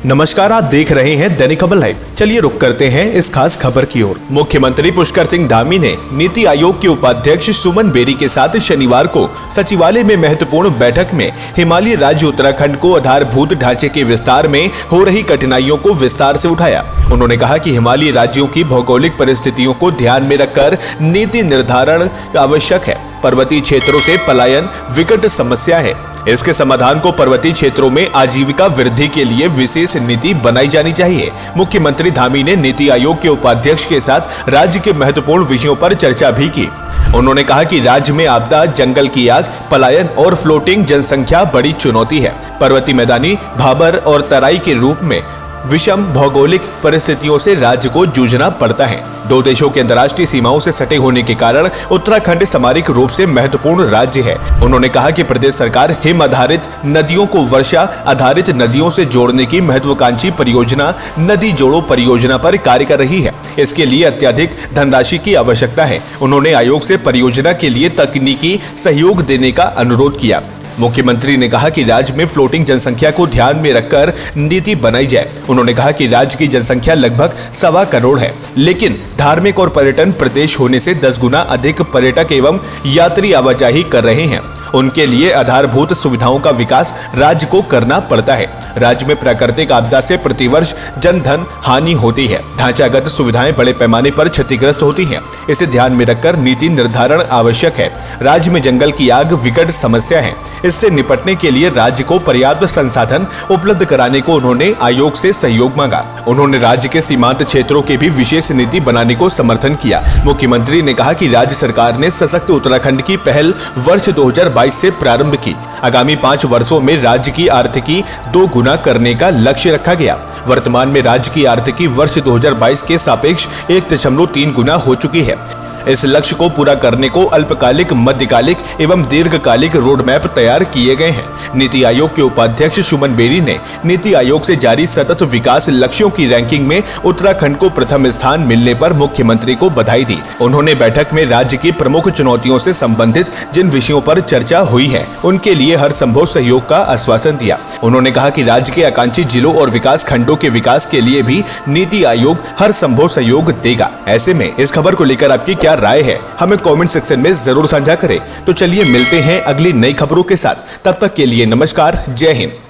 नमस्कार, आप देख रहे हैं दैनिक खबर लाइव। चलिए रुक करते हैं इस खास खबर की ओर। मुख्यमंत्री पुष्कर सिंह धामी ने नीति आयोग के उपाध्यक्ष सुमन बेरी के साथ शनिवार को सचिवालय में महत्वपूर्ण बैठक में हिमालयी राज्य उत्तराखंड को आधारभूत ढांचे के विस्तार में हो रही कठिनाइयों को विस्तार से उठाया। उन्होंने कहा कि हिमालयी राज्यों की भौगोलिक परिस्थितियों को ध्यान में रखकर नीति निर्धारण आवश्यक है। पर्वतीय क्षेत्रों से पलायन विकट समस्या है। इसके समाधान को पर्वतीय क्षेत्रों में आजीविका वृद्धि के लिए विशेष नीति बनाई जानी चाहिए। मुख्यमंत्री धामी ने नीति आयोग के उपाध्यक्ष के साथ राज्य के महत्वपूर्ण विषयों पर चर्चा भी की। उन्होंने कहा कि राज्य में आपदा, जंगल की आग, पलायन और फ्लोटिंग जनसंख्या बड़ी चुनौती है। पर्वतीय, मैदानी, भाबर और तराई के रूप में विषम भौगोलिक परिस्थितियों से राज्य को जूझना पड़ता है। दो देशों के अंतर्राष्ट्रीय सीमाओं से सटे होने के कारण उत्तराखंड सामरिक रूप से महत्वपूर्ण राज्य है। उन्होंने कहा कि प्रदेश सरकार हिम आधारित नदियों को वर्षा आधारित नदियों से जोड़ने की महत्वाकांक्षी परियोजना नदी जोड़ो परियोजना पर कार्य कर रही है। इसके लिए अत्यधिक धनराशि की आवश्यकता है। उन्होंने आयोग से परियोजना के लिए तकनीकी सहयोग देने का अनुरोध किया। मुख्यमंत्री ने कहा कि राज्य में फ्लोटिंग जनसंख्या को ध्यान में रखकर नीति बनाई जाए। उन्होंने कहा कि राज्य की जनसंख्या लगभग 1.25 करोड़ है, लेकिन धार्मिक और पर्यटन प्रदेश होने से 10 गुना अधिक पर्यटक एवं यात्री आवाजाही कर रहे हैं। उनके लिए आधारभूत सुविधाओं का विकास राज्य को करना पड़ता है। राज्य में प्राकृतिक आपदा से प्रतिवर्ष जनधन हानि होती है। ढांचागत सुविधाएं बड़े पैमाने पर क्षतिग्रस्त होती हैं। इसे ध्यान में रखकर नीति निर्धारण आवश्यक है। राज्य में जंगल की आग विकट समस्या है। इससे निपटने के लिए राज्य को पर्याप्त संसाधन उपलब्ध कराने को उन्होंने आयोग से सहयोग मांगा। उन्होंने राज्य के सीमांत क्षेत्रों के भी विशेष नीति बनाने को समर्थन किया। मुख्यमंत्री ने कहा कि राज्य सरकार ने सशक्त उत्तराखंड की पहल वर्ष 2022 से प्रारंभ की। आगामी 5 वर्षों में राज्य की आर्थिकी 2 गुना करने का लक्ष्य रखा गया। वर्तमान में राज्य की आर्थिकी वर्ष 2022 के सापेक्ष 1.3 गुना हो चुकी है। इस लक्ष्य को पूरा करने को अल्पकालिक, मध्यकालिक एवं दीर्घकालिक रोड मैप तैयार किए गए हैं। नीति आयोग के उपाध्यक्ष सुमन बेरी ने नीति आयोग से जारी सतत विकास लक्ष्यों की रैंकिंग में उत्तराखंड को प्रथम स्थान मिलने पर मुख्यमंत्री को बधाई दी। उन्होंने बैठक में राज्य की प्रमुख चुनौतियों से संबंधित जिन विषयों पर चर्चा हुई है, उनके लिए हर संभव सहयोग का आश्वासन दिया। उन्होंने कहा कि राज्य के आकांक्षी जिलों और विकास खंडों के विकास के लिए भी नीति आयोग हर संभव सहयोग देगा। ऐसे में इस खबर को लेकर आपकी क्या राय है, हमें कमेंट सेक्शन में जरूर साझा करें। तो चलिए मिलते हैं अगली नई खबरों के साथ। तब तक के लिए नमस्कार, जय हिंद।